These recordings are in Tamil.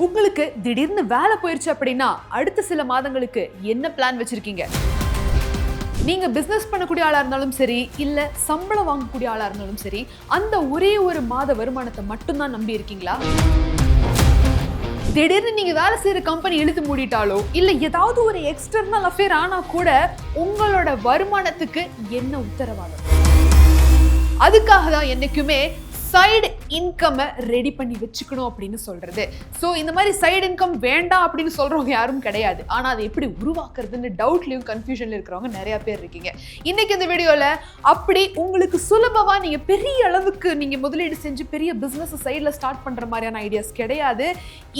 உங்களுக்கு திடீர்னு வேலை போயிருச்சு அப்படின்னா அடுத்த சில மாதங்களுக்கு என்ன பிளான் வச்சிருக்கீங்க? நீங்க பிசினஸ் பண்ணக்கூடிய ஆளா இருந்தாலும் சரி, இல்ல சம்பளம் வாங்கக்கூடிய ஆளா இருந்தாலும் சரி, அந்த ஒரே ஒரு மாத வருமானத்தை மட்டும்தான் நம்பி இருக்கீங்களா? திடீர்னு நீங்க வேலை செய்யற கம்பெனி இழுத்து மூடிட்டாலோ இல்ல ஏதாவது ஒரு எக்ஸ்டர்னல் அஃபேர் ஆனா கூட உங்களோட வருமானத்துக்கு என்ன உத்தரவாதம்? அதுக்காக தான் என்னைக்குமே சைடு இன்கம்மை ரெடி பண்ணி வச்சுக்கணும் அப்படின்னு சொல்றது. ஸோ இந்த மாதிரி சைடு இன்கம் வேண்டாம் அப்படின்னு சொல்றவங்க யாரும் கிடையாது. ஆனால் அதை எப்படி உருவாக்குறதுன்னு டவுட்லையும் கன்ஃபியூஷன்ல இருக்கிறவங்க நிறைய பேர் இருக்கீங்க. இன்னைக்கு இந்த வீடியோல அப்படி உங்களுக்கு சுலபமா நீங்க பெரிய அளவுக்கு நீங்க முதலீடு செஞ்சு பெரிய பிசினஸ் சைட்ல ஸ்டார்ட் பண்ற மாதிரியான ஐடியாஸ் கிடையாது.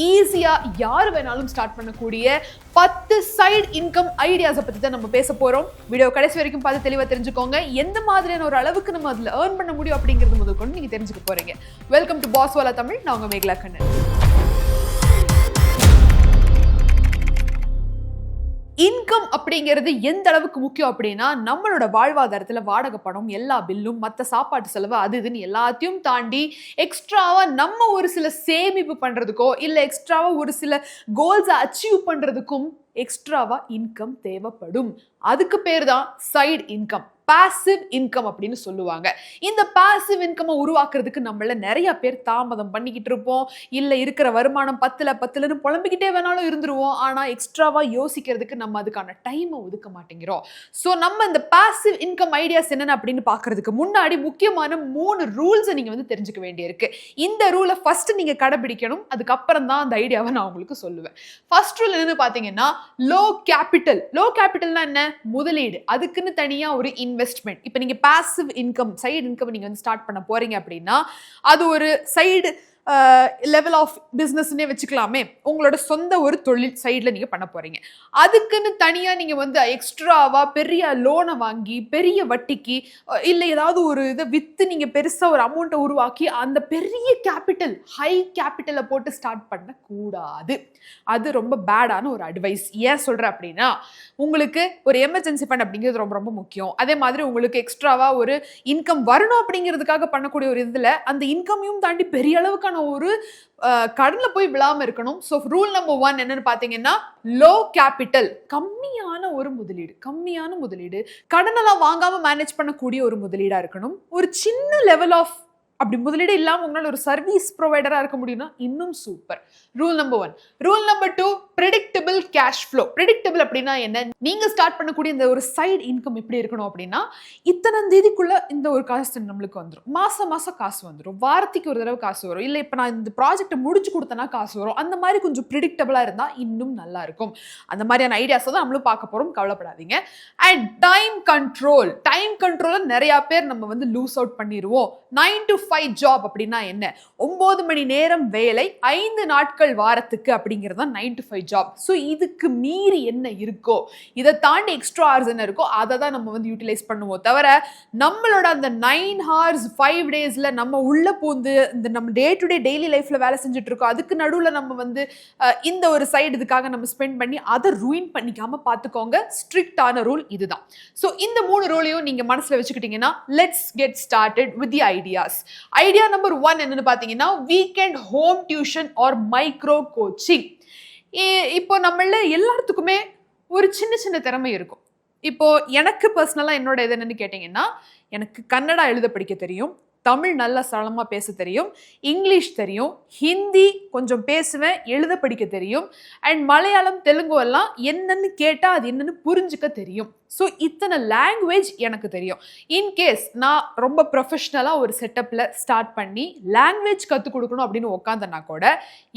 ஈஸியா யார் வேணாலும் ஸ்டார்ட் பண்ணக்கூடிய 10 சைடு இன்கம் ஐடியாஸை பத்தி தான் நம்ம பேச போறோம். வீடியோ கடைசி வரைக்கும் பார்த்து தெளிவா தெரிஞ்சுக்கோங்க. எந்த மாதிரியான ஒரு அளவுக்கு நம்ம அதுல ஏர்ன் பண்ண முடியும் அப்படிங்கிறது முதல் கொண்டு நீங்க தெரிஞ்சுக்க போறீங்க. Welcome to Bosswala Tamil. நான் உங்க மேகலா கண்ணன். இன்கம் அப்படிங்கிறது எந்த அளவுக்கு முக்கியம் அப்படின்னா, நம்மளோட வாழ்வாதாரத்துல வாடகை பணம், எல்லா பில்லும், மற்ற சாப்பாட்டு செலவு, அது இதுன்னு எல்லாத்தையும் தாண்டி எக்ஸ்ட்ராவா நம்ம ஒரு சில சேமிப்பு பண்றதுக்கோ இல்ல எக்ஸ்ட்ராவா ஒரு சில கோல்ஸை அச்சீவ் பண்றதுக்கும் எக்ஸ்ட்ராவா இன்கம் தேவைப்படும். அதுக்கு பேர் தான் சைடு இன்கம், பாசிவ் இன்கம் அப்படின்னு சொல்லுவாங்க. இந்த பாசிவ் இன்கம் உருவாக்குறதுக்கு நம்மள நிறைய பேர் தாமதம் பண்ணிக்கிட்டு இருப்போம். இல்ல இருக்கிற வருமானம் 10ன்னு புலம்பிக்கிட்டே வேணாலும் இருந்துருவோம். ஆனா எக்ஸ்ட்ராவா யோசிக்கிறதுக்கு நம்ம அதுக்கான டைமை ஒதுக்க மாட்டேங்கிறோம். ஸோ நம்ம இந்த பாசிவ் இன்கம் ஐடியாஸ் என்னென்ன அப்படின்னு பாக்குறதுக்கு முன்னாடி முக்கியமான 3 ரூல்ஸை நீங்க வந்து தெரிஞ்சுக்க வேண்டியிருக்கு. இந்த ரூலை ஃபர்ஸ்ட் நீங்க கடைபிடிக்கணும். அதுக்கப்புறம் தான் அந்த ஐடியாவை நான் உங்களுக்கு சொல்லுவேன். ஃபர்ஸ்ட் ரூல் என்னன்னு பாத்தீங்கன்னா, லோ கேபிட்டல். லோ கேபிட்டல்னா என்ன? முதலீடு. அதுக்குன்னு தனியா ஒரு இன்வெஸ்ட்மெண்ட். இப்போ நீங்க பாசிவ் இன்கம், சைடு இன்கம் நீங்க வந்து ஸ்டார்ட் பண்ண போறீங்க அப்படின்னா, அது ஒரு சைடு லெவல் ஆஃப் பிஸ்னஸ்னே வச்சுக்கலாமே. உங்களோட சொந்த ஒரு தொழில் சைடில் நீங்கள் பண்ண போறீங்க. அதுக்குன்னு தனியாக நீங்கள் வந்து எக்ஸ்ட்ராவா பெரிய லோனை வாங்கி பெரிய வட்டிக்கு இல்லை ஏதாவது ஒரு இதை விற்று நீங்கள் பெருசாக ஒரு அமௌண்ட்டை உருவாக்கி அந்த பெரிய கேபிட்டல், ஹை கேபிட்டலை போட்டு ஸ்டார்ட் பண்ணக்கூடாது. அது ரொம்ப பேடான ஒரு அட்வைஸ். ஏன் சொல்கிறேன் அப்படின்னா, உங்களுக்கு ஒரு எமர்ஜென்சி ஃபண்ட் அப்படிங்கிறது ரொம்ப ரொம்ப முக்கியம். அதே மாதிரி உங்களுக்கு எக்ஸ்ட்ராவா ஒரு இன்கம் வரணும் அப்படிங்கிறதுக்காக பண்ணக்கூடிய ஒரு இதில் அந்த இன்கமையும் தாண்டி பெரிய அளவுக்கு ஒரு கடன்ல போய் விழாம இருக்கணும். சோ ரூல் நம்பர் 1 என்னன்னு பாத்தீங்கன்னா, லோ கேபிட்டல், கம்மியான ஒரு முதலீடு. கம்மியான முதலீடு, கடனெல்லாம் வாங்காம மேனேஜ் பண்ணக்கூடிய ஒரு முதலீடா இருக்கணும். ஒரு சின்ன லெவல் ஆஃப் அப்படி முதலீடு இல்லாம உங்களால ஒரு சர்வீஸ் ப்ரொவைடரா இருக்க முடியும்னா இன்னும் super. Rule number 1. Rule number 2, predictable cash flow. Predictable அப்படின்னா என்ன? நீங்க ஸ்டார்ட் பண்ணக்கூடிய இந்த ஒரு சைடு இன்கம் எப்படி இருக்கணும் அப்படின்னா, இத்தனை தேதிக்குள்ள இந்த ஒரு காசு நம்மளுக்கு வந்துடும், மாசம் காசு வந்துடும், வாரத்துக்கு ஒரு தடவை காசு வரும், இல்ல இப்ப நான் இந்த ப்ராஜெக்டை முடிச்சு கொடுத்தனா காசு வரும். அந்த மாதிரி கொஞ்சம் ப்ரெடிக்டபிளா இருந்தா இன்னும் நல்லா இருக்கும். அந்த மாதிரியான ஐடியாஸ் தான் நம்மளும் பார்க்க போறோம், கவலைப்படாதீங்க. And time control. டைம் கண்ட்ரோல நிறைய பேர் நம்ம வந்து லூஸ் அவுட் பண்ணிடுவோம். 9 to 5 ஜாப் அப்படின்னா என்ன? 9 மணி நேரம் வேலை, 5 நாட்கள் வாரத்துக்கு அப்படிங்கிறது தான் 9 to 5 ஜாப். ஸோ இதுக்கு மீறி என்ன இருக்கோ, இதை தாண்டி எக்ஸ்ட்ரா ஹவர்ஸ் என்ன இருக்கோ அதை தான் நம்ம வந்து யூட்டிலைஸ் பண்ணுவோம். தவிர நம்மளோட அந்த 9 hours 5 daysல நம்ம உள்ள பூந்து இந்த நம்ம டே டு டே டெய்லி லைஃப்ல வேலை செஞ்சுட்டு இருக்கோம். அதுக்கு நடுவில் நம்ம வந்து இந்த ஒரு சைடு இதுக்காக நம்ம ஸ்பெண்ட் பண்ணி அதை ரூயின் பண்ணிக்காம பார்த்துக்கோங்க. ஸ்ட்ரிக்டான ரூல் இதுதான். ஸோ இந்த 3 ரூலையும் நீங்க மனசுல வச்சுக்கிட்டீங்கன்னா, let's get started with the ideas. Idea number 1 என்னன்னு பாத்தீங்கன்னா, weekend home tuition or micro coaching. இப்போ நம்மள எல்லாத்துக்குமே ஒரு சின்ன சின்ன திறமை இருக்கும். இப்போ எனக்கு பர்சனலா என்னோட இது என்னன்னு கேட்டீங்கன்னா, எனக்கு கன்னடா எழுத படிக்க தெரியும், தமிழ் நல்லா சரளமா பேச தெரியும், இங்கிலீஷ் தெரியும், ஹிந்தி கொஞ்சம் பேசுவேன், எழுத படிக்க தெரியும், அண்ட் மலையாளம் தெலுங்கு எல்லாம் என்னன்னு கேட்டா அது என்னன்னு புரிஞ்சுக்க தெரியும். ஸோ இத்தனை லாங்குவேஜ் எனக்கு தெரியும். இன்கேஸ் நான் ரொம்ப ப்ரொஃபஷ்னலாக ஒரு செட்டப்பில் ஸ்டார்ட் பண்ணி லாங்குவேஜ் கற்றுக் கொடுக்கணும் அப்படின்னு உட்காந்தனா கூட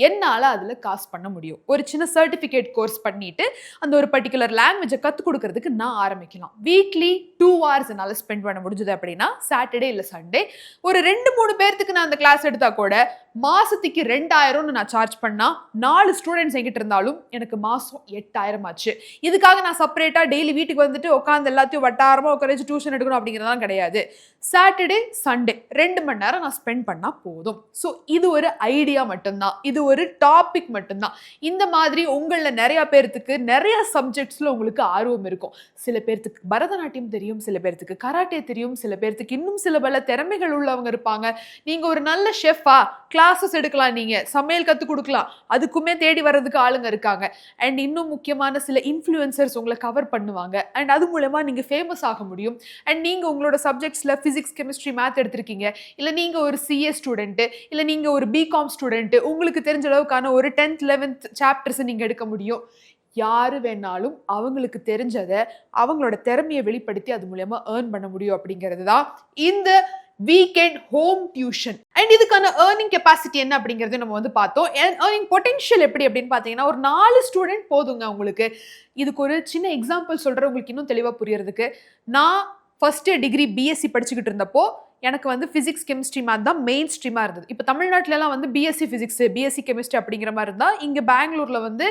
என்னால் அதில் காசு பண்ண முடியும். ஒரு சின்ன சர்டிஃபிகேட் கோர்ஸ் பண்ணிட்டு அந்த ஒரு பர்டிகுலர் லாங்குவேஜை கற்றுக் கொடுக்கறதுக்கு நான் ஆரம்பிக்கலாம். வீக்லி 2 hours என்னால் ஸ்பெண்ட் பண்ண முடிஞ்சது அப்படின்னா, சாட்டர்டே இல்லை சண்டே ஒரு 2-3 பேர்த்துக்கு நான் அந்த கிளாஸ் எடுத்தா கூட மாசத்துக்கு 2000 நான் சார்ஜ் பண்ணா 4 ஸ்டூடெண்ட்ஸ் என்கிட்ட இருந்தாலும் எனக்கு மாசம் 8000 ஆச்சு. இதுக்காக நான் செப்பரேட்டா டெய்லி வீட்டுக்கு வந்துட்டு உட்காந்து எல்லாத்தையும் வட்டாரமா உட்காந்து டியூஷன் எடுக்கணும் அப்படிங்கிறதெல்லாம் கிடையாது. சாட்டர்டே சண்டே 2 மணி நேரம் நான் ஸ்பெண்ட் பண்ணா போதும். ஸோ இது ஒரு ஐடியா மட்டும்தான், இது ஒரு டாபிக் மட்டும்தான். இந்த மாதிரி உங்கள நிறைய பேர்த்துக்கு நிறைய சப்ஜெக்ட்ஸ்ல உங்களுக்கு ஆர்வம் இருக்கும். சில பேர்த்துக்கு பரதநாட்டியம் தெரியும், சில பேர்த்துக்கு கராட்டே தெரியும், சில பேர்த்துக்கு இன்னும் சில பல திறமைகள் உள்ளவங்க இருப்பாங்க. நீங்க ஒரு நல்ல ஷெஃபா, கிளாஸஸ் எடுக்கலாம், நீங்க சமையல் கத்து கொடுக்கலாம், அதுக்குமே தேடி வர்றதுக்கு ஆளுங்க இருக்காங்க. அண்ட் இன்னும் முக்கியமான சில இன்ஃப்ளூயன்சர்ஸ் உங்களை கவர் பண்ணுவாங்க. அண்ட் அது மூலமா நீங்க ஃபேமஸ் ஆக முடியும். அண்ட் நீங்க உங்களோட சப்ஜெக்ட்ஸ்ல பிசிக்ஸ், கெமிஸ்ட்ரி, மேத் எடுத்திருக்கீங்க, இல்ல நீங்க ஒரு சிஏ ஸ்டூடெண்ட், இல்ல நீங்க ஒரு பிகாம் ஸ்டூடெண்ட், உங்களுக்கு தெரிஞ்ச அளவுக்கான ஒரு 10th 11th சாப்டர்ஸ் நீங்க எடுக்க முடியும். யாரு வேணாலும் அவங்களுக்கு தெரிஞ்சதை அவங்களோட திறமையை வெளிப்படுத்தி அது மூலமா ஏர்ன் பண்ண முடியும் அப்படிங்கிறது தான் இந்த வீக்கெண்ட் ஹோம் டியூஷன். அண்ட் இதுக்கான ஏர்னிங் கெப்பாசிட்டி என்ன அப்படிங்கிறது நம்ம வந்து பார்த்தோம். ஏர்னிங் பொட்டென்ஷியல் எப்படி அப்படின்னு பார்த்தீங்கன்னா, ஒரு 4 ஸ்டூடெண்ட் போதுங்க உங்களுக்கு. இதுக்கு ஒரு சின்ன எக்ஸாம்பிள் சொல்றேன் உங்களுக்கு இன்னும் தெளிவாக புரியறதுக்கு. நான் ஃபர்ஸ்ட் டிகிரி பிஎஸ்சி படிச்சுக்கிட்டு இருந்தப்போ எனக்கு வந்து பிசிக்ஸ், கெமிஸ்ட்ரி, மேத் தான் மெயின் ஸ்ட்ரீமா இருந்தது. இப்போ தமிழ்நாட்டிலலாம் வந்து பிஎஸ்சி பிசிக்ஸ், பிஎஸ்சி கெமிஸ்ட்ரி அப்படிங்கிற மாதிரி இருந்தா, இங்க பெங்களூர்ல வந்து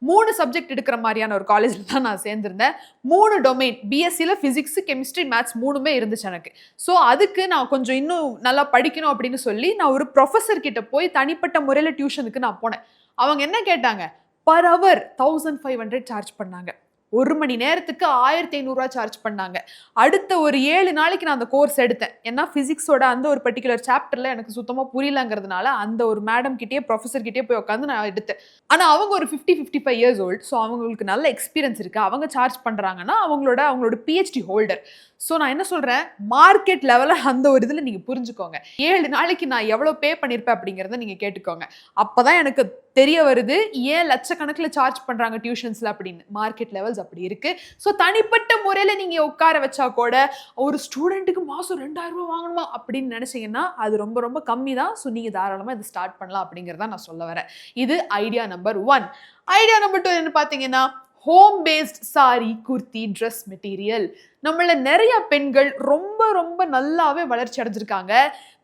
3 சப்ஜெக்ட் எடுக்கிற மாதிரியான ஒரு காலேஜ்ல தான் நான் சேர்ந்திருந்தேன். 3 டொமைன், பிஎஸ்சியில் பிசிக்ஸ், கெமிஸ்ட்ரி, மேத்ஸ் 3மே இருந்துச்சு எனக்கு. ஸோ அதுக்கு நான் கொஞ்சம் இன்னும் நல்லா படிக்கணும் அப்படின்னு சொல்லி நான் ஒரு ப்ரொஃபஸர் கிட்ட போய் தனிப்பட்ட முறையில் டியூஷனுக்கு நான் போனேன். அவங்க என்ன கேட்டாங்க, பர் ஹவர் 1500 சார்ஜ் பண்ணாங்க. 1 மணி நேரத்துக்கு 1500 சார்ஜ் பண்ணாங்க. அடுத்த ஒரு 7 நாளைக்கு நான் அந்த கோர்ஸ் எடுத்தேன். ஏன்னா பிசிக்ஸோட அந்த ஒரு பர்டிகுலர் சாப்டர்ல எனக்கு சுத்தமா புரியலங்கிறதுனால அந்த ஒரு மேடம் கிட்டே ப்ரொஃபஸர் கிட்டே போய் உட்காந்து நான் எடுத்தேன். ஆனா அவங்க ஒரு 50-55 இயர்ஸ் ஓல்டு. ஸோ அவங்களுக்கு நல்ல எக்ஸ்பீரியன்ஸ் இருக்கு. அவங்க சார்ஜ் பண்றாங்கன்னா அவங்களோட பிஹெச்டி ஹோல்டர். ஸோ நான் என்ன சொல்றேன், மார்க்கெட் லெவலில் அந்த ஒரு இதில் நீங்கள் புரிஞ்சுக்கோங்க. 7 நாளைக்கு நான் எவ்வளோ பே பண்ணியிருப்பேன் அப்படிங்கிறத நீங்கள் கேட்டுக்கோங்க. அப்போதான் எனக்கு தெரிய வருது ஏன் லட்சக்கணக்கில் சார்ஜ் பண்ணுறாங்க டியூஷன்ஸில் அப்படின்னு. மார்க்கெட் லெவல்ஸ் அப்படி இருக்கு. ஸோ தனிப்பட்ட முறையில் நீங்கள் உட்கார வச்சா கூட ஒரு ஸ்டூடெண்ட்டுக்கு மாதம் 2000 ரூபா வாங்கணுமா அப்படின்னு நினச்சிங்கன்னா அது ரொம்ப ரொம்ப கம்மி தான். ஸோ நீங்கள் தாராளமாக இதை ஸ்டார்ட் பண்ணலாம் அப்படிங்கிறத நான் சொல்ல வரேன். இது ஐடியா நம்பர் 1. ஐடியா நம்பர் 2 என்ன பார்த்தீங்கன்னா, home based sorry, kurti, dress material. நம்மள நிறைய பெண்கள் ரொம்ப ரொம்ப நல்லாவே வளர்ச்சி அடைஞ்சிருக்காங்க.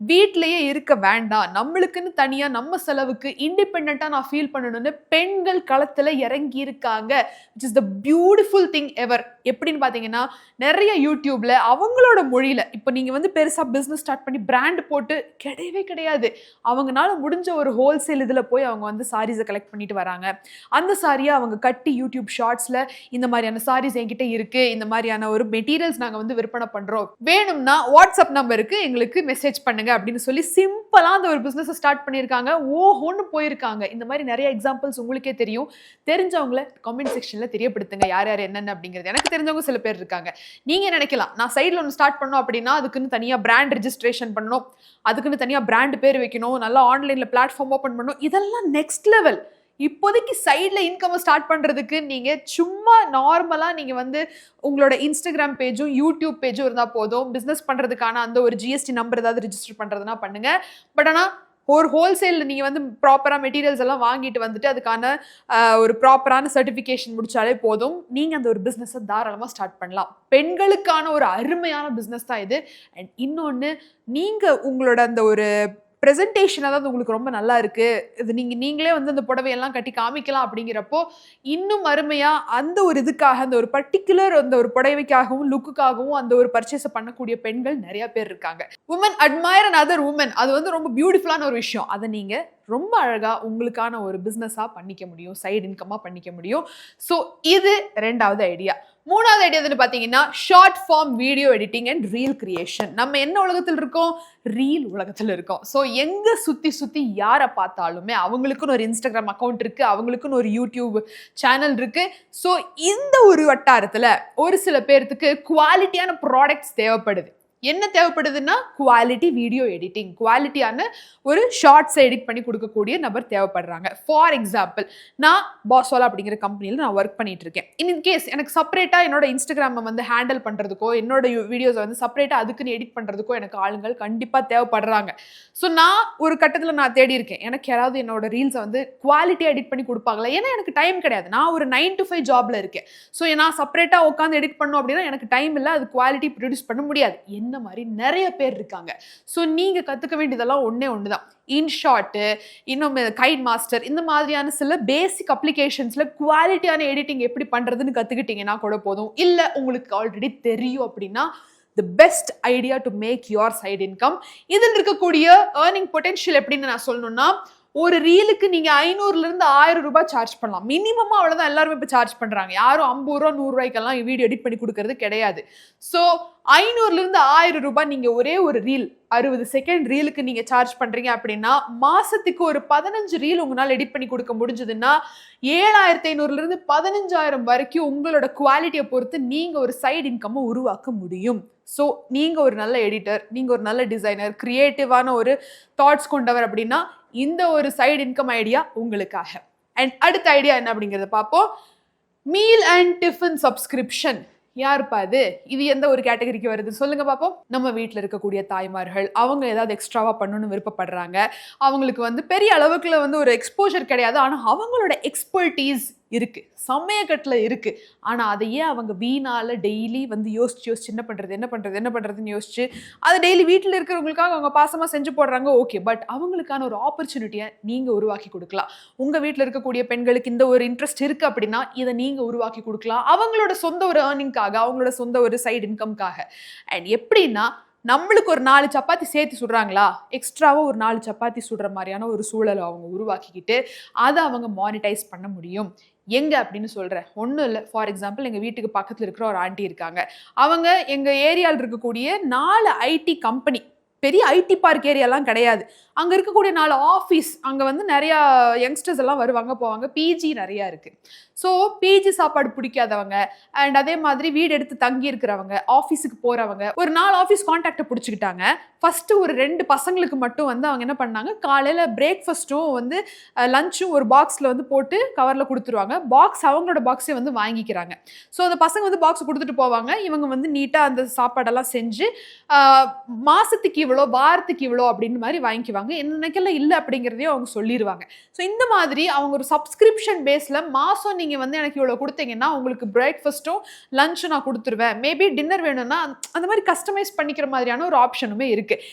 வீட்லயே இருக்க வேண்டாம், நம்மளுக்குன்னு தனியா நம்ம செலவுக்கு இண்டிபெண்டா நான் ஃபீல் பண்ணணும்னு பெண்கள் களத்துல இறங்கி இருக்காங்க. which is the beautiful thing ever. எப்படின்னு பாத்தீங்கன்னா, நிறைய யூடியூப்ல அவங்களோட மொழியில இப்போ நீங்க வந்து பெருசா பிசினஸ் ஸ்டார்ட் பண்ணி பிராண்ட் போட்டு கிடையவே கிடையாது. அவங்கனால முடிஞ்ச ஒரு ஹோல்சேல் இதுல போய் அவங்க வந்து சாரீஸை கலெக்ட் பண்ணிட்டு வராங்க. அந்த சாரியை அவங்க கட்டி யூடியூப் ஷார்ட்ஸ்ல இந்த மாதிரியான சாரீஸ் என்கிட்ட இருக்கு, இந்த மாதிரியான ஒரு மெட்டீரியல்ஸ் நாங்க வந்து விற்பனை பண்றோம், வேணும்னா வாட்ஸ்அப் நம்பருக்கு எங்களுக்கு மெசேஜ் பண்ணுங்க அப்படின்னு சொல்லி சிம்பிளா அந்த ஒரு பிசினஸ் ஸ்டார்ட் பண்ணிருக்காங்க. ஓஹோன்னு போயிருக்காங்க. இந்த மாதிரி நிறைய எக்ஸாம்பிள்ஸ் உங்களுக்கே தெரியும். தெரிஞ்சவங்கள கமெண்ட் செக்ஷன்ல தெரியப்படுத்துங்க யார் யார் என்னென்ன அப்படிங்கிறது. எனக்கு தெரிஞ்சவங்க சில பேர் இருக்காங்க. நீங்க நினைக்கலாம் நான் சைட்ல ஒன்று ஸ்டார்ட் பண்ணோம் அப்படின்னா அதுக்குன்னு தனியா பிராண்ட் ரெஜிஸ்ட்ரேஷன் பண்ணணும், அதுக்குன்னு தனியா பிராண்ட் பேர் வைக்கணும், நல்லா ஆன்லைன்ல பிளாட்ஃபார்ம் ஓபன் பண்ணணும், இதெல்லாம் நெக்ஸ்ட் லெவல். இப்போதைக்கு சைட்ல இன்கம் ஸ்டார்ட் பண்றதுக்கு நீங்க சும்மா நார்மலா நீங்க வந்து உங்களோட இன்ஸ்டாகிராம் பேஜும் யூடியூப் பேஜும் இருந்தா போதும். பிசினஸ் பண்றதுக்கான அந்த ஒரு ஜிஎஸ்டி நம்பர் ஏதாவது ரெஜிஸ்டர் பண்றதுனா பண்ணுங்க. பட் ஆனா ஒரு ஹோல்சேல் நீங்க வந்து ப்ராப்பரா மெட்டீரியல்ஸ் எல்லாம் வாங்கிட்டு வந்துட்டு அதுக்கான ஒரு ப்ராப்பரான சர்டிஃபிகேஷன் முடிச்சாலே போதும். நீங்க அந்த ஒரு பிசினஸ் தாராளமா ஸ்டார்ட் பண்ணலாம். பெண்களுக்கான ஒரு அருமையான பிசினஸ் தான் இது. அண்ட் இன்னொன்னு, நீங்க உங்களோட அந்த ஒரு ப்ரெசன்டேஷன் அதாவது உங்களுக்கு ரொம்ப நல்லா இருக்கு, இது நீங்களே வந்து அந்த புடவையெல்லாம் கட்டி காமிக்கலாம் அப்படிங்கிறப்போ இன்னும் அருமையா அந்த ஒரு இதுக்காக அந்த ஒரு பர்டிகுலர் அந்த ஒரு புடவைக்காகவும் லுக்குக்காகவும் அந்த ஒரு பர்ச்சேஸ் பண்ணக்கூடிய பெண்கள் நிறைய பேர் இருக்காங்க. Woman admire another woman. அது வந்து ரொம்ப பியூட்டிஃபுல்லான ஒரு விஷயம். அதை நீங்க ரொம்ப அழகா உங்களுக்கான ஒரு பிசினஸா பண்ணிக்க முடியும், சைடு இன்கமா பண்ணிக்க முடியும். ஸோ இது 2வது ஐடியா. 3வது ஐடியா வந்து பாத்தீங்கன்னா, short form video editing and reel creation. நம்ம என்ன உலகத்தில் இருக்கோம், ரீல் உலகத்தில் இருக்கோம். ஸோ எங்க சுத்தி யாரை பார்த்தாலுமே அவங்களுக்குன்னு ஒரு இன்ஸ்டாகிராம் அக்கௌண்ட் இருக்கு, அவங்களுக்குன்னு ஒரு யூடியூப் சேனல் இருக்கு. ஸோ இந்த ஒரு வட்டாரத்துல ஒரு சில பேர்த்துக்கு குவாலிட்டியான ப்ராடக்ட்ஸ் தேவைப்படுது. என்ன தேவைப்படுதுன்னா, குவாலிட்டி வீடியோ எடிட்டிங், குவாலிட்டியான ஒரு ஷார்ட்ஸ் எடிட் பண்ணி கொடுக்கக்கூடிய நபர் தேவைப்படுறாங்க. ஃபார் எக்ஸாம்பிள், நான் பாஸ்வாலா அப்படிங்கிற கம்பெனியில் நான் ஒர்க் பண்ணிட்டு இருக்கேன். இன் கேஸ் எனக்கு செப்பரேட்டா என்னோட இன்ஸ்டாகிராமை வந்து ஹேண்டில் பண்றதுக்கோ என்னோட வீடியோஸை வந்து செப்பரேட்டா அதுக்குன்னு எடிட் பண்றதுக்கோ எனக்கு ஆளுங்கள் கண்டிப்பா தேவைப்படுறாங்க. ஸோ நான் ஒரு கட்டத்தில் நான் தேடி இருக்கேன், எனக்கு யாராவது என்னோட ரீல்ஸை வந்து குவாலிட்டியாக எடிட் பண்ணி கொடுப்பாங்களா. ஏன்னா எனக்கு டைம் கிடையாது, நான் ஒரு 9 to 5 ஜாப்ல இருக்கேன். ஸோ நான் செப்பரேட்டா உட்காந்து எடிட் பண்ணோம் அப்படின்னா எனக்கு டைம் இல்லை, அது குவாலிட்டி ப்ரொடியூஸ் பண்ண முடியாது. இந்த மாதிரி நிறைய பேர் இருக்காங்க. ஸோ நீங்க கத்துக்க வேண்டியதெல்லாம் ஒண்ணுதான். இன்ஷாட், இன்னும் கைட் மாஸ்டர், இந்த மாதிரியான சில பேசிக் அப்ளிகேஷன்ஸ்ல குவாலிட்டியான எடிட்டிங் எப்படி பண்றதுன்னு கத்துக்கிட்டீங்கன்னா கூட போதும். இல்ல உங்களுக்கு ஆல்ரெடி தெரியும் அப்படின்னா the best idea to make your side income. இதில் இருக்கக்கூடிய earning potential எப்படின்னு நான் சொல்லணும்னா, ஒரு ரீலுக்கு நீங்க 500ல இருந்து 1000 ரூபாய் சார்ஜ் பண்ணலாம். மினிமமா அவ்வளவுதான் எல்லாரும் இப்ப சார்ஜ் பண்றாங்க. யாரும் 50 ரூபாய் 100 ரூபாய்க்கெல்லாம் வீடியோ எடிட் பண்ணி கொடுக்கறது கிடையாது. சோ 500ல இருந்து 1000 ரூபாய் நீங்க ஒரே ஒரு ரீல் 60 செகண்ட் ரீலுக்கு நீங்க சார்ஜ் பண்றீங்க அப்படின்னா மாசத்துக்கு ஒரு 15 ரீல் உங்களால எடிட் பண்ணி கொடுக்க முடிஞ்சதுன்னா 7500ல இருந்து 15000 வரைக்கும் உங்களோட குவாலிட்டியை பொறுத்து நீங்க ஒரு சைடு இன்கம் உருவாக்க முடியும். ஸோ நீங்க ஒரு நல்ல எடிட்டர், நீங்க ஒரு நல்ல டிசைனர், கிரியேட்டிவான ஒரு தாட்ஸ் கொண்டவர் அப்படின்னா இந்த ஒரு சைடு இன்கம் ஐடியா உங்களுக்காக. அண்ட் அடுத்த ஐடியா என்ன அப்படிங்கறத பார்ப்போம். Meal and tiffin subscription. யாருப்பா இது எந்த ஒரு கேட்டகரிக்கு வருது சொல்லுங்க பாப்போம். நம்ம வீட்டில் இருக்கக்கூடிய தாய்மார்கள் அவங்க ஏதாவது எக்ஸ்ட்ராவா பண்ணணும்னு விருப்பப்படுறாங்க. அவங்களுக்கு பெரிய அளவுக்குள்ள ஒரு எக்ஸ்போஜர் கிடையாது. ஆனா அவங்களோட எக்ஸ்பர்டீஸ் இருக்கு, சமயக்கட்டுல இருக்கு. ஆனா அதையே அவங்க வீணால டெய்லி யோசிச்சு என்ன பண்றதுன்னு யோசிச்சு அதை டெய்லி வீட்டில் இருக்கிறவங்களுக்காக அவங்க பாசமா செஞ்சு போடுறாங்க. ஓகே, பட் அவங்களுக்கான ஒரு ஆப்பர்ச்சுனிட்டியை நீங்க உருவாக்கி கொடுக்கலாம். உங்க வீட்டில் இருக்கக்கூடிய பெண்களுக்கு இந்த ஒரு இன்ட்ரெஸ்ட் இருக்கு அப்படின்னா இதை நீங்க உருவாக்கி கொடுக்கலாம். அவங்களோட சொந்த ஒரு ஏர்னிங்காக, அவங்களோட சொந்த ஒரு சைடு இன்கம்காக. அண்ட் எப்படின்னா நம்மளுக்கு ஒரு 4 சப்பாத்தி சேர்த்து சுடுறாங்களா, எக்ஸ்ட்ராவா ஒரு 4 சப்பாத்தி சுடுற மாதிரியான ஒரு சூழலை அவங்க உருவாக்கிக்கிட்டு அதை அவங்க மானிட்டைஸ் பண்ண முடியும். எங்க அப்படின்னு சொல்றேன். ஒன்றும் இல்லை, ஃபார் எக்ஸாம்பிள் எங்கள் வீட்டுக்கு பக்கத்தில் இருக்கிற ஒரு ஆண்டி இருக்காங்க. அவங்க எங்கள் ஏரியாவில் இருக்கக்கூடிய 4 ஐடி கம்பெனி, பெரிய ஐடி பார்க் ஏரியாலாம் கிடையாது, அங்கே இருக்கக்கூடிய 4 ஆஃபீஸ், அங்கே நிறையா யங்ஸ்டர்ஸ் எல்லாம் வருவாங்க போவாங்க. பிஜி நிறையா இருக்குது. ஸோ பிஜி சாப்பாடு பிடிக்காதவங்க அண்ட் அதே மாதிரி வீடு எடுத்து தங்கி இருக்கிறவங்க, ஆஃபீஸுக்கு போகிறவங்க ஒரு 4 ஆஃபீஸ் கான்டாக்டை பிடிச்சிக்கிட்டாங்க. ஃபஸ்ட்டு ஒரு 2 பசங்களுக்கு மட்டும் அவங்க என்ன பண்ணாங்க, காலையில் பிரேக்ஃபாஸ்ட்டும் லஞ்சும் ஒரு பாக்ஸில் போட்டு கவரில் கொடுத்துருவாங்க. பாக்ஸ் அவங்களோட பாக்ஸே வாங்கிக்கிறாங்க. ஸோ அந்த பசங்க பாக்ஸ் கொடுத்துட்டு போவாங்க. இவங்க நீட்டாக அந்த சாப்பாடெல்லாம் செஞ்சு மாதத்துக்கு இவ்வளோ, வாரத்துக்கு இவ்வளோ அப்படின்னு மாதிரி வாங்கிக்குவாங்க. என்னைக்கெல்லாம் இல்லை அப்படிங்கிறதையும் அவங்க சொல்லிடுவாங்க. ஸோ இந்த மாதிரி அவங்க ஒரு சப்ஸ்கிரிப்ஷன் பேஸில் மாதம் நீங்கள் எனக்கு இவ்வளோ கொடுத்தீங்கன்னா உங்களுக்கு பிரேக்ஃபாஸ்ட்டும் லஞ்சும் நான் கொடுத்துருவேன். மேபி டின்னர் வேணும்னா அந்த மாதிரி கஸ்டமைஸ் பண்ணிக்கிற மாதிரியான ஒரு ஆப்ஷனுமே இருக்குது.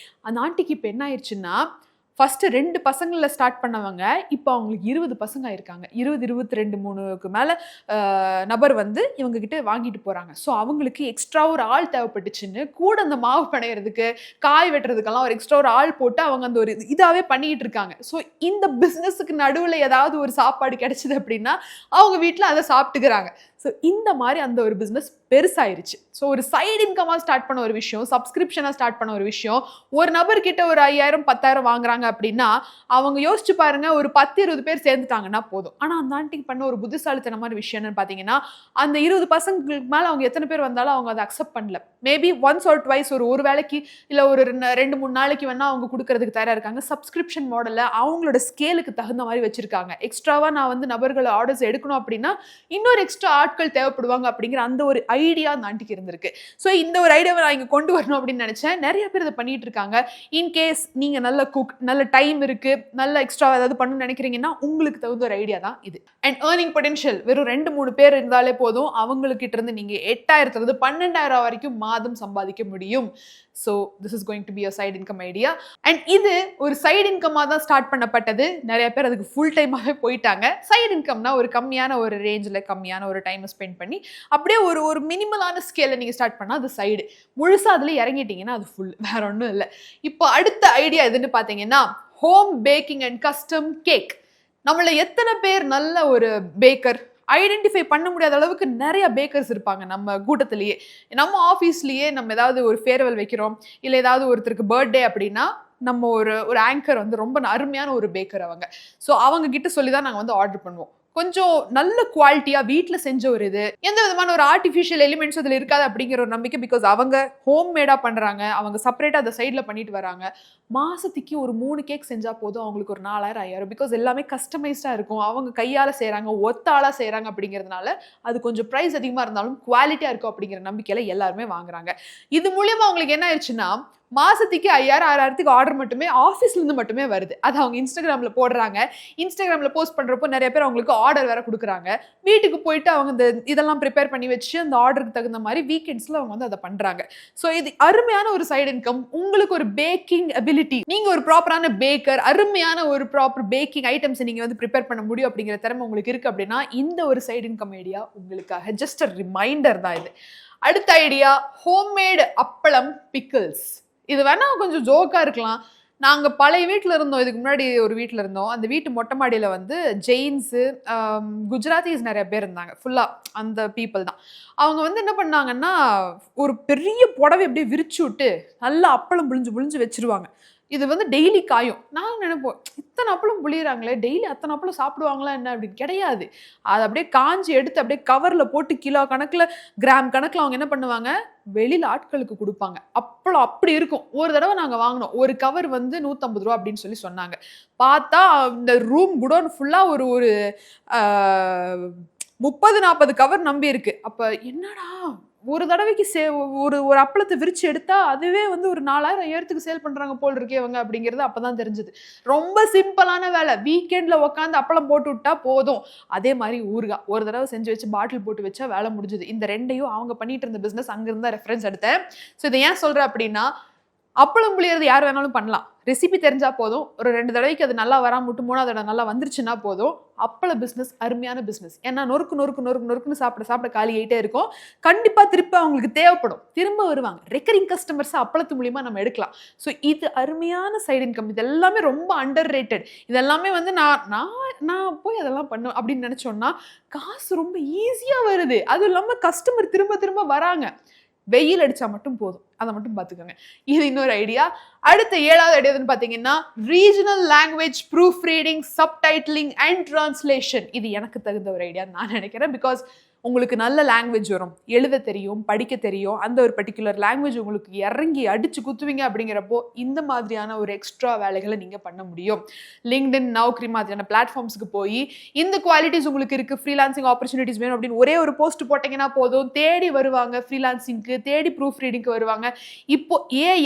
அந்த ஆண்டிக்கு இப்போ என்ன ஆயிடுச்சுன்னா, ஃபஸ்ட்டு 2 பசங்களில் ஸ்டார்ட் பண்ணவங்க இப்போ அவங்களுக்கு 20 பசங்க ஆயிருக்காங்க. 20, 22, 3க்கு மேலே நபர் இவங்க கிட்ட வாங்கிட்டு போகிறாங்க. ஸோ அவங்களுக்கு எக்ஸ்ட்ரா ஒரு ஆள் தேவைப்பட்டுச்சுன்னு கூட அந்த மாவு பிணையிறதுக்கு, காய் வெட்டுறதுக்கெல்லாம் ஒரு எக்ஸ்ட்ரா ஒரு ஆள் போட்டு அவங்க அந்த ஒரு இதாகவே பண்ணிக்கிட்டு இருக்காங்க. ஸோ இந்த பிஸ்னஸுக்கு நடுவில் ஏதாவது ஒரு சாப்பாடு கிடைச்சிது அப்படின்னா அவங்க வீட்டில் அதை சாப்பிட்டுக்கிறாங்க. ஸோ இந்த மாதிரி அந்த ஒரு பிஸ்னஸ் பெருசாயிருச்சு. ஸோ ஒரு சைடு இன்கமாக ஸ்டார்ட் பண்ண ஒரு விஷயம், சப்ஸ்கிரிப்ஷனாக ஸ்டார்ட் பண்ண ஒரு விஷயம், ஒரு நபர்கிட்ட ஒரு 5000, 10000 வாங்குறாங்க அப்படின்னா அவங்க யோசிச்சு பாருங்க, ஒரு 10, 20 பேர் சேர்ந்துட்டாங்கன்னா போதும். ஆனால் அந்த ஆண்டிக்கு பண்ண ஒரு புத்திசாலித்தன மாதிரி விஷயம் என்னன்னு பார்த்தீங்கன்னா, அந்த 20 பசங்களுக்கு மேலே அவங்க எத்தனை பேர் வந்தாலும் அவங்க அதை அக்செப்ட் பண்ணல. மேபி ஒன்ஸ் ஆர் ட்வைஸ், ஒரு வேலைக்கு இல்லை ஒரு 2-3 நாளைக்கு வேணா அவங்க கொடுக்கறதுக்கு தயாராக இருக்காங்க. சப்ஸ்கிரிப்ஷன் மாடலில் அவங்களோட ஸ்கேலுக்கு தகுந்த மாதிரி வச்சிருக்காங்க. எக்ஸ்ட்ராவாக நான் நபர்கள் ஆர்டர்ஸ் எடுக்கணும் அப்படின்னா இன்னொரு எக்ஸ்ட்ரா ஆட்கள் தேவைப்படுவாங்க அப்படிங்கிற அந்த ஒரு ஐடியா அந்த ஆண்டிக்கு இருந்திருக்கு. ஸோ இந்த ஒரு ஐடியாவை நான் இங்கே கொண்டு வரணும் அப்படின்னு நினைச்சேன். நிறைய பேர் இதை பண்ணிட்டு இருக்காங்க. இன்கேஸ் நீங்க நல்ல குக், நல்ல டைம் இருக்கு, நல்ல எக்ஸ்ட்ரா ஏதாவது பண்ணணும்னு நினைக்கிறீங்கன்னா உங்களுக்கு தகுந்த ஒரு ஐடியா தான் இது. அண்ட் ஏர்னிங் பொட்டன்ஷியல் வெறும் 2-3 பேர் இருந்தாலே போதும், அவங்ககிட்ட இருந்து நீங்க 8000 12,000 வரைக்கும் மாதம் சம்பாதிக்க முடியும். So this is going to be your side income idea. And இது ஒரு சைடு இன்கமாக தான் ஸ்டார்ட் பண்ணப்பட்டது. நிறைய பேர் அதுக்கு ஃபுல் டைமாகவே போயிட்டாங்க. சைடு இன்கம்னா ஒரு கம்மியான ஒரு ரேஞ்சில் கம்மியான ஒரு டைமை ஸ்பெண்ட் பண்ணி அப்படியே ஒரு மினிமலான ஸ்கேலில் நீங்கள் ஸ்டார்ட் பண்ணால் அது சைடு. முழுசாக அதில் இறங்கிட்டீங்கன்னா அது ஃபுல், வேற ஒன்றும் இல்லை. இப்போ அடுத்த ஐடியா எதுன்னு பார்த்தீங்கன்னா home baking and custom cake. நம்மள எத்தனை பேர் நல்ல ஒரு பேக்கர் ஐடென்டிஃபை பண்ண முடியாத அளவுக்கு நிறைய பேக்கர்ஸ் இருப்பாங்க நம்ம கூட்டத்திலேயே. நம்ம ஆஃபீஸ்லேயே நம்ம ஏதாவது ஒரு ஃபேர்வெல் வைக்கிறோம், இல்லை ஏதாவது ஒருத்தருக்கு பர்த்டே அப்படின்னா நம்ம ஒரு ஆங்கர் ரொம்ப அருமையான ஒரு பேக்கர் அவங்க. ஸோ அவங்க கிட்ட சொல்லி தான் நாங்கள் ஆர்டர் பண்ணுவோம். கொஞ்சம் நல்ல குவாலிட்டியா வீட்டில் செஞ்ச ஒரு இது, எந்த விதமான ஒரு ஆர்டிஃபிஷியல் எலிமெண்ட்ஸ் அதில் இருக்காது அப்படிங்கிற ஒரு நம்பிக்கை. பிகாஸ் அவங்க ஹோம் மேடா பண்றாங்க, அவங்க செப்பரேட்டா அந்த சைடில் பண்ணிட்டு வராங்க. மாசத்துக்கு ஒரு 3 கேக் செஞ்சா போதும் அவங்களுக்கு ஒரு 4000, 5000. பிகாஸ் எல்லாமே கஸ்டமைஸ்டா இருக்கும், அவங்க கையால செய்யறாங்க, ஒத்த ஆளா செய்யறாங்க அப்படிங்கிறதுனால அது கொஞ்சம் பிரைஸ் அதிகமா இருந்தாலும் குவாலிட்டியா இருக்கும் அப்படிங்கிற நம்பிக்கையில எல்லாருமே வாங்குறாங்க. இது மூலியமா அவங்களுக்கு என்ன ஆயிடுச்சுன்னா, மாசத்துக்கு 5000, 6000 ஆர்டர் மட்டுமே ஆஃபீஸ்ல இருந்து மட்டுமே வருது. அது அவங்க இன்ஸ்டாகிராம்ல போடுறாங்க. இன்ஸ்டாகிராம்ல போஸ்ட் பண்றப்போ நிறைய பேர் அவங்களுக்கு ஆர்டர் வேற கொடுக்குறாங்க. வீட்டுக்கு போயிட்டு அவங்க இதெல்லாம் ப்ரிப்பேர் பண்ணி வச்சு அந்த ஆர்டருக்கு தகுந்த மாதிரி வீக்கெண்ட்ஸ்ல அவங்க அதை பண்றாங்க. ஸோ இது அருமையான ஒரு சைடு இன்கம். உங்களுக்கு ஒரு பேக்கிங் அபிலிட்டி, நீங்க ஒரு ப்ராப்பரான பேக்கர், அருமையான ஒரு ப்ராப்பர் பேக்கிங் ஐட்டம்ஸ் நீங்க ப்ரிப்பேர் பண்ண முடியும் அப்படிங்கிற திறமை உங்களுக்கு இருக்கு அப்படின்னா இந்த ஒரு சைடு இன்கம் ஐடியா உங்களுக்காக. ஜஸ்ட் அ ரிமைண்டர் தான் இது. அடுத்த ஐடியா ஹோம்மேட் அப்பளம் பிக்கிள்ஸ். இது வேணா கொஞ்சம் ஜோக்கா இருக்கலாம். நாங்க பழைய வீட்ல இருந்தோம். இதுக்கு முன்னாடி ஒரு வீட்ல இருந்தோம். அந்த வீட்டு மொட்டை மாடியில வந்து ஜெயின்ஸு, குஜராத்தீஸ் நெறைய பேர் இருந்தாங்க. ஃபுல்லா அந்த பீப்பிள் தான். அவங்க வந்து என்ன பண்ணாங்கன்னா, ஒரு பெரிய புடவைய அப்படியே விரிச்சு விட்டு, நல்லா அப்பளம் புழிஞ்சு புழிஞ்சு வச்சுருவாங்க. இது வந்து டெய்லி காயும். நாங்க நெனைப்போம், இத்தன அப்பளம் புழியறாங்களே, டெய்லி அத்தன அப்பளம் சாப்பிடுவாங்களா என்ன? அப்படின்னு. கிடையாது. அத அப்படியே காய்ஞ்சி எடுத்து அப்படியே கவர்ல போட்டு கிலோ கணக்குல, கிராம் கணக்குல அவங்க என்ன பண்ணுவாங்க, வெளியில ஆட்களுக்கு குடுப்பாங்க. அப்பளம் அப்படி இருக்கும். ஒரு தடவ நாங்க வாங்குனோம். ஒரு கவர் வந்து ரூ. 150 அப்படின்னு சொல்லி சொன்னாங்க. பார்த்தா இந்த ரூம் குடோன் ஃபுல்லா ஒரு ஒரு ஆ 30, 40 கவர் நம்பி இருக்கு. அப்ப என்னடா! ஒரு தடவைக்கு ஒரு ஒரு அப்பளத்த விரிச்சு எடுத்தா, அதுவே வந்து ஒரு 4000, 5000க்கு சேல் பண்றாங்க போல இருக்கே இவங்க அப்படிங்கிறது அப்பதான் தெரிஞ்சது. ரொம்ப சிம்பிளான வேலை. வீக்கெண்ட்ல உட்காந்து அப்பளம் போட்டு விட்டா போதும். அதே மாரி ஊறுகாய். ஒரு தடவ செஞ்சு வச்சு பாட்டில் போட்டு வச்சா வேலை முடிஞ்சுது. இந்த 2யும் அவங்க பண்ணிட்டு இருந்த பிசினஸ் அங்கிருந்து தான் ரெஃபரன்ஸ் எடுத்தேன். ஸோ இத ஏன் சொல்றேன் அப்படின்னா, அப்பளம் புளியறது யார் வேணாலும் பண்ணலாம். ரெசிபி தெரிஞ்சா போதும். ஒரு 2 தடவைக்கு அது நல்லா வராம விட்டு 3வது தடவ நல்லா வந்துருச்சுன்னா போதும். அப்பள பிசினஸ் அருமையான பிசினஸ். ஏன்னா நொறுக்குன்னு சாப்பிட காலி ஆயிட்டே இருக்கும். கண்டிப்பா திருப்பி அவங்களுக்கு தேவைப்படும். திரும்ப வருவாங்க. ரெக்கரிங் கஸ்டமர்ஸ் அப்பளத்து மூலியமா நம்ம எடுக்கலாம். ஸோ இது அருமையான சைடு இன்கம். இது எல்லாமே ரொம்ப அண்டர் ரேட்டட். இது எல்லாமே வந்து நான் போய் அதெல்லாம் பண்ணுவேன் அப்படின்னு நினைச்சோம்னா, காசு ரொம்ப ஈஸியா வருது. அதுவும் இல்லாம கஸ்டமர் திரும்ப திரும்ப வராங்க. வெயில் அடிச்சா மட்டும் போதும். அத மட்டும் பார்த்துக்கோங்க. இது இன்னொரு ஐடியா. அடுத்த 7வது ஐடியா எதுன்னு பார்த்தீங்கன்னா, regional language proof reading, subtitling and translation. இது எனக்கு தகுந்த ஒரு ஐடியான்னு நான் நினைக்கிறேன். பிகாஸ் உங்களுக்கு நல்ல லாங்குவேஜ் வரும். எழுத தெரியும், படிக்க தெரியும். அந்த ஒரு பர்ட்டிகுலர் லாங்குவேஜ் உங்களுக்கு இறங்கி அடிச்சு குத்துவீங்க அப்படிங்கிறப்போ, இந்த மாதிரியான ஒரு எக்ஸ்ட்ரா வேலைகளை நீங்க பண்ண முடியும். லிங்க்டின், நௌக்ரி மாதிரியான பிளாட்ஃபார்ம்ஸ்க்கு போய் இந்த குவாலிட்டிஸ் உங்களுக்கு இருக்கு, ஃப்ரீலான்சிங் ஆப்பர்ச்சுனிட்டிஸ் வேணும் அப்படின்னு ஒரே ஒரு போஸ்ட் போட்டீங்கன்னா போதும், தேடி வருவாங்க ஃப்ரீலான்சிங்க்கு, தேடி ப்ரூஃப் ரீடிங்க்கு வருவாங்க. இப்போ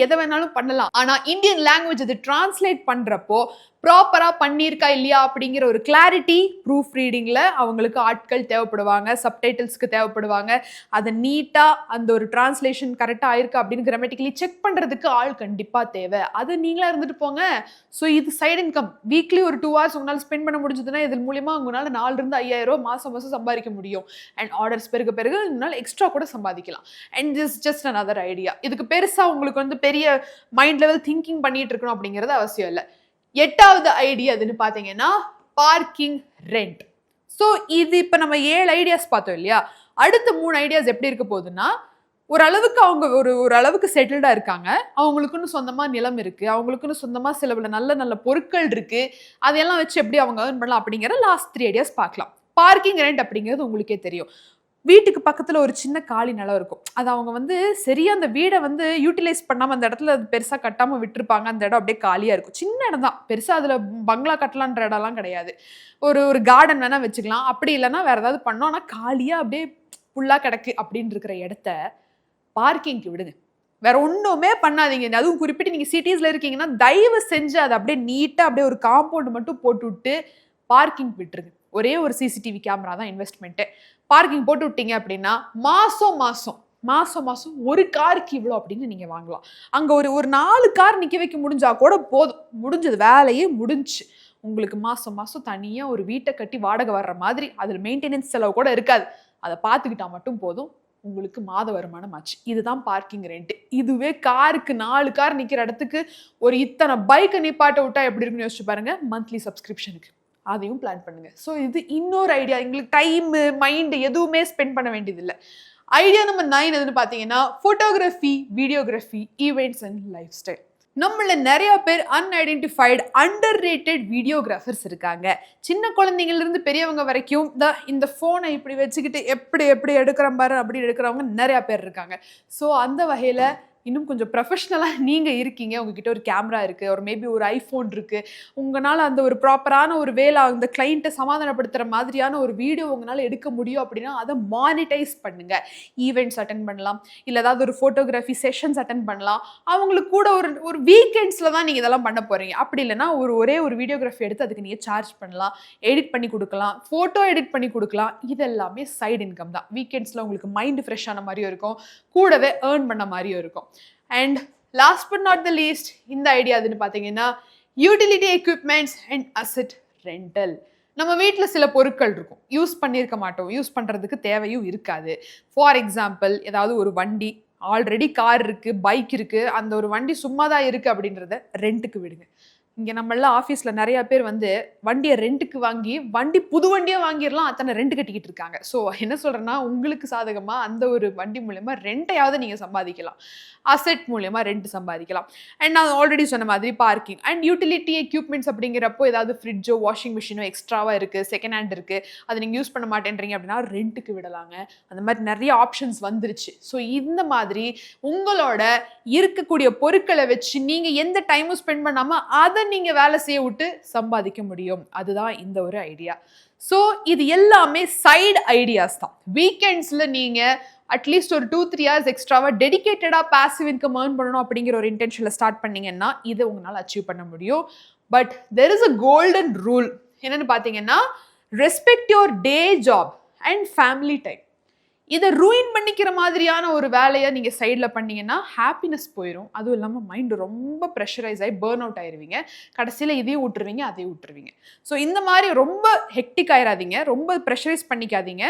எதை வேணாலும் பண்ணலாம். ஆனா இந்தியன் லாங்குவேஜ் அது டிரான்ஸ்லேட் பண்றப்போ ப்ராப்பரா பண்ணியிருக்கா இல்லையா அப்படிங்கிற ஒரு கிளாரிட்டி ப்ரூஃப் ரீடிங்ல அவங்களுக்கு ஆட்கள் தேவைப்படுவாங்க, சப்டைட்டில்ஸ்க்கு தேவைப்படுவாங்க. அதை நீட்டா அந்த ஒரு டிரான்ஸ்லேஷன் கரெக்டா ஆயிருக்கா அப்படின்னு கிராமட்டிக்கலி செக் பண்றதுக்கு ஆள் கண்டிப்பா தேவை. அது நீங்களா இருந்துட்டு போங்க. ஸோ இது சைடு இன்கம். வீக்லி ஒரு 2 hours உங்களால் ஸ்பெண்ட் பண்ண முடிஞ்சதுன்னா இதன் மூலியமா உங்களால 4 இருந்து 5000 மாசம் சம்பாதிக்க முடியும். அண்ட் ஆர்டர்ஸ் பிறகு உங்களால் எக்ஸ்ட்ரா கூட சம்பாதிக்கலாம். And this just another idea. இதுக்கு பெருசா உங்களுக்கு வந்து பெரிய மைண்ட் லெவல் திங்கிங் பண்ணிட்டு இருக்கணும் அப்படிங்கிறது அவசியம் இல்லை. 8வது ஐடியா எதுன்னு பார்த்தீங்கன்னா, பார்க்கிங் ரெண்ட். ஸோ இது இப்போ நம்ம 7 ஐடியாஸ் பார்த்தோம் இல்லையா? அடுத்த 3 ஐடியாஸ் எப்படி இருக்க போகுதுன்னா, ஓரளவுக்கு அவங்க ஒரு அளவுக்கு செட்டில்டா இருக்காங்க. அவங்களுக்குன்னு சொந்தமா நிலம் இருக்கு. அவங்களுக்குன்னு சொந்தமா சில நல்ல நல்ல பொருட்கள் இருக்கு. அதையெல்லாம் வச்சு எப்படி அவங்க ஏர்ன் பண்ணலாம் அப்படிங்கிற லாஸ்ட் 3 ஐடியாஸ் பார்க்கலாம். பார்க்கிங் ரெண்ட் அப்படிங்கிறது உங்களுக்கே தெரியும். வீட்டுக்கு பக்கத்துல ஒரு சின்ன காலி நிலம் இருக்கும். அது அவங்க வந்து சரியா அந்த வீடை வந்து யூட்டிலைஸ் பண்ணாம அந்த இடத்துல பெருசா கட்டாம விட்டுருப்பாங்க. அந்த இடம் அப்படியே காலியா இருக்கும். சின்ன இடம் தான். பெருசா அதுல பங்களா கட்டலான்ற இடம்லாம் கிடையாது. ஒரு கார்டன் வேணா வச்சுக்கலாம். அப்படி இல்லைன்னா வேற ஏதாவது பண்ணோம். ஆனா காலியா அப்படியே புல்லா கிடக்கு அப்படின்னு இருக்கிற இடத்த பார்க்கிங்க்கு விடுங்க. வேற ஒண்ணுமே பண்ணாதீங்க. அதுவும் குறிப்பிட்டு நீங்க சிட்டிஸ்ல இருக்கீங்கன்னா தயவு செஞ்சு அதை அப்படியே நீட்டா அப்படியே ஒரு காம்பவுண்ட் மட்டும் போட்டு விட்டு பார்க்கிங் விட்டுருங்க. ஒரே ஒரு சிசிடிவி கேமரா தான் இன்வெஸ்ட்மெண்ட். பார்க்கிங் போட்டு விட்டீங்க அப்படின்னா மாசம் ஒரு காருக்கு இவ்வளோ அப்படின்னு நீங்க வாங்கலாம். அங்க ஒரு 4 கார் நிக்க வைக்க முடிஞ்சா கூட போதும். முடிஞ்சது, வேலையே முடிஞ்சு. உங்களுக்கு மாசம் தனியா ஒரு வீட்டை கட்டி வாடகை வர்ற மாதிரி, அதுல மெயின்டெனன்ஸ் செலவு கூட இருக்காது. அதை பார்த்துக்கிட்டா மட்டும் போதும். உங்களுக்கு மாத வருமானம் ஆச்சு. இதுதான் பார்க்கிங் ரெண்ட். இதுவே காருக்கு 4 கார் நிக்கிற இடத்துக்கு ஒரு இத்தனை பைக்கை நிப்பாட்ட விட்டா எப்படி இருக்குன்னு யோசிச்சு பாருங்க. மந்த்லி சப்ஸ்கிரிப்ஷனுக்கு அதையும் பிளான் பண்ணுங்க. ஸோ இது இன்னொரு ஐடியா. எங்களுக்கு டைம், மைண்ட் எதுவுமே ஸ்பெண்ட் பண்ண வேண்டியதில்லை. ஐடியா நம்பர் 9 எதுன்னு பார்த்தீங்கன்னா, photography, videography, events and life style. நம்மள நிறைய பேர் அன்ஐடென்டிஃபைடு, அண்டர் ரேட்டட் வீடியோகிராஃபர்ஸ் இருக்காங்க. சின்ன குழந்தைங்கள்ல இருந்து பெரியவங்க வரைக்கும் இந்த ஃபோனை இப்படி வச்சுக்கிட்டு எப்படி எடுக்கிற பாரு அப்படி எடுக்கிறவங்க நிறைய பேர் இருக்காங்க. ஸோ அந்த வகையில் இன்னும் கொஞ்சம் ப்ரொஃபஷ்னலாக நீங்கள் இருக்கீங்க, உங்ககிட்ட ஒரு கேமரா இருக்குது, ஒரு மேபி ஒரு ஐஃபோன் இருக்குது, உங்களால் அந்த ஒரு ப்ராப்பரான ஒரு வேலை அந்த கிளைண்ட்டை சமாதானப்படுத்துகிற மாதிரியான ஒரு வீடியோ உங்களால் எடுக்க முடியும் அப்படின்னா அதை மானிட்டைஸ் பண்ணுங்கள். ஈவெண்ட்ஸ் அட்டென்ட் பண்ணலாம், இல்லை ஏதாவது ஒரு ஃபோட்டோகிராஃபி செஷன்ஸ் அட்டென்ட் பண்ணலாம். அவங்களுக்கு கூட ஒரு வீக்கெண்ட்ஸில் தான் நீங்கள் இதெல்லாம் பண்ண போகிறீங்க. அப்படி இல்லைனா ஒரே ஒரு வீடியோகிராஃபி எடுத்து அதுக்கு நீங்கள் சார்ஜ் பண்ணலாம், எடிட் பண்ணி கொடுக்கலாம், ஃபோட்டோ எடிட் பண்ணி கொடுக்கலாம். இதெல்லாமே சைடு இன்கம் தான். வீக்கெண்ட்ஸில் உங்களுக்கு மைண்டு ஃப்ரெஷ் ஆன மாதிரியும் இருக்கும், கூடவே ஏர்ன் பண்ண மாதிரியும் இருக்கும். And last but not the least, இந்த ஐடியா எதுன்னு பார்த்தீங்கன்னா, utility equipments and asset rental. நம்ம வீட்டில் சில பொருட்கள் இருக்கும், யூஸ் பண்ணியிருக்க மாட்டோம், யூஸ் பண்ணுறதுக்கு தேவையும் இருக்காது. ஃபார் எக்ஸாம்பிள், ஏதாவது ஒரு வண்டி, ஆல்ரெடி கார் இருக்கு, பைக் இருக்கு, அந்த ஒரு வண்டி சும்மா தான் இருக்கு அப்படின்றத ரெண்ட்டுக்கு விடுங்க. இங்கே நம்மளாம் ஆஃபீஸில் நிறையா பேர் வந்து வண்டியை ரெண்ட்டுக்கு வாங்கி புது வண்டியாக வாங்கிடலாம், அத்தனை ரெண்ட் கட்டிக்கிட்டு இருக்காங்க. ஸோ என்ன சொல்கிறேன்னா, உங்களுக்கு சாதகமாக அந்த ஒரு வண்டி மூலயமா ரெண்ட்டையாவது நீங்கள் சம்பாதிக்கலாம், அசெட் மூலயமா ரெண்ட் சம்பாதிக்கலாம். அண்ட் நான் ஆல்ரெடி சொன்ன மாதிரி பார்க்கிங் அண்ட் யூட்டிலிட்டி எக்யூப்மெண்ட்ஸ் அப்படிங்கிறப்போ ஏதாவது ஃப்ரிட்ஜோ வாஷிங் மிஷினோ எக்ஸ்ட்ராவாக இருக்குது, செகண்ட் ஹேண்ட் இருக்குது, அதை நீங்கள் யூஸ் பண்ண மாட்டேன்றீங்க அப்படின்னா ரெண்ட்டுக்கு விடலாங்க. அந்த மாதிரி நிறைய ஆப்ஷன்ஸ் வந்துருச்சு. ஸோ இந்த மாதிரி உங்களோட இருக்கக்கூடிய பொருட்களை வச்சு நீங்கள் எந்த டைமும் ஸ்பெண்ட் பண்ணாமல் அதை நீங்கள் வேலை செய்ய விட்டு சம்பாதிக்க முடியும். அதுதான் இந்த ஒரு ஐடியா. ஸோ இது எல்லாமே சைடு ஐடியாஸ் தான். வீக்கெண்ட்ஸில் நீங்கள் அட்லீஸ்ட் ஒரு 2-3 hours எக்ஸ்ட்ராவாக டெடிக்கேட்டடாக பாசிவ் இன்கம் ஏர்ன் பண்ணணும் அப்படிங்கிற ஒரு இன்டென்ஷனில் ஸ்டார்ட் பண்ணீங்கன்னா இதை உங்களால் அச்சீவ் பண்ண முடியும். But there is a golden rule. என்னென்னு பார்த்தீங்கன்னா, respect your day job and family time. இதை ரூயின் பண்ணிக்கிற மாதிரியான ஒரு வேலையை நீங்கள் சைடில் பண்ணீங்கன்னா ஹாப்பினஸ் போயிடும். அதுவும் இல்லாமல் மைண்டு ரொம்ப ப்ரெஷரைஸ் ஆகி பேர்ன் அவுட் ஆயிடுவீங்க. கடைசியில் இதையும் விட்டுருவீங்க, அதையும் விட்டுருவீங்க. ஸோ இந்த மாதிரி ரொம்ப ஹெக்டிக் ஆயிடாதீங்க, ரொம்ப ப்ரெஷரைஸ் பண்ணிக்காதீங்க.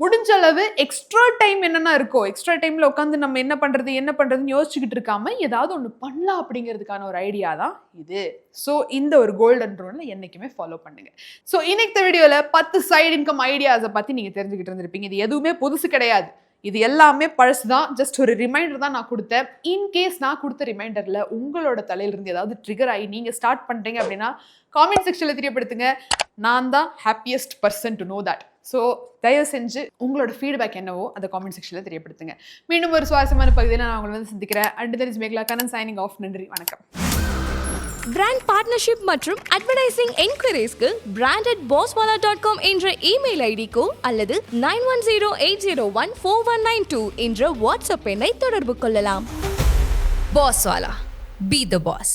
முடிஞ்ச அளவு எக்ஸ்ட்ரா டைம் என்னென்ன இருக்கோ, எக்ஸ்ட்ரா டைமில் உட்காந்து நம்ம என்ன பண்ணுறதுன்னு யோசிச்சுக்கிட்டு இருக்காம ஏதாவது ஒன்று பண்ணலாம் அப்படிங்கிறதுக்கான ஒரு ஐடியா தான் இது. ஸோ இந்த ஒரு கோல்டன் ரூலை என்றைக்குமே ஃபாலோ பண்ணுங்க. ஸோ இன்னைக்கு வீடியோவில் 10 சைடு இன்கம் ஐடியாஸை பற்றி நீங்கள் தெரிஞ்சுக்கிட்டு இருந்திருப்பீங்க. இது எதுவுமே புதுசு கிடையாது, இது எல்லாமே பழசு தான். ஜஸ்ட் ஒரு ரிமைண்டர் தான் நான் கொடுத்தேன். இன்கேஸ் நான் கொடுத்த ரிமைண்டரில் உங்களோட தலையிலிருந்து ஏதாவது ட்ரிகர் ஆகி நீங்கள் ஸ்டார்ட் பண்ணுறீங்க அப்படின்னா காமெண்ட் செக்ஷனில் தெரியப்படுத்துங்க. நான் தான் happiest person to know that. So தயவு செஞ்சு உங்களோட ஃபீட்பேக் என்னவோ அதை காமெண்ட் செக்ஷனில் தெரியப்படுத்துங்க. மீண்டும் ஒரு சுவாரஸ்யமான பகுதியில் நான் உங்களை வந்து சந்திக்கிறேன். And then is Mekala Kannan signing off. நன்றி, வணக்கம். பிராண்ட் பார்ட்னர்ஷிப் மற்றும் அட்வர்டைசிங் என்கொயரிஸ்க்கு brand@bosswala.com என்ற இமெயில் ஐடிக்கோ அல்லது 9108014192 என்ற வாட்ஸ்அப் எண்ணை தொடர்பு கொள்ளலாம். Bosswala, be the boss.